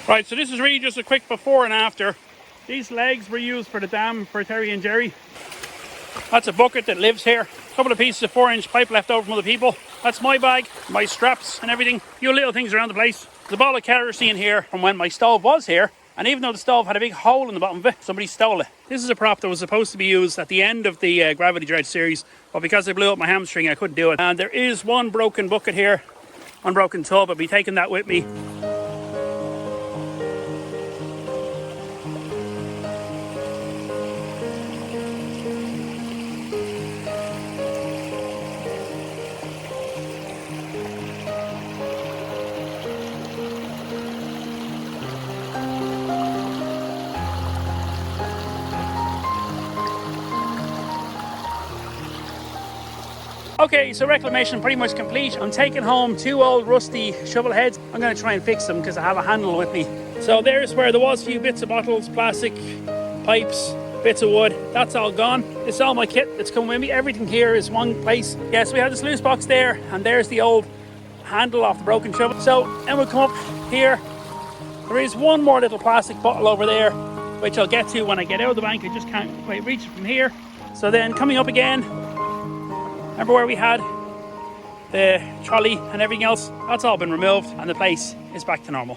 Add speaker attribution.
Speaker 1: Right, so this is really just a quick before and after. These legs were used for the dam for Terry and Jerry. That's a bucket that lives here. A couple of pieces of 4-inch pipe left over from other people. That's my bag, my straps and everything. A few little things around the place. There's a bottle of kerosene here from when my stove was here. And even though the stove had a big hole in the bottom of it, somebody stole it. This is a prop that was supposed to be used at the end of the Gravity Dredge series. But because I blew up my hamstring, I couldn't do it. And there is one broken bucket here. One broken tub. I'll be taking that with me. Okay, so reclamation pretty much complete. I'm taking home 2 old rusty shovel heads. I'm going to try and fix them because I have a handle with me. So there's where there was a few bits of bottles, plastic, pipes, bits of wood. That's all gone. This is all my kit that's come with me. Everything here is one place. Yeah, so we have this loose box there, and there's the old handle off the broken shovel. So then we'll come up here. There is one more little plastic bottle over there, which I'll get to when I get out of the bank. I just can't quite reach it from here. So then coming up again, remember where we had the trolley and everything else? That's all been removed and the place is back to normal.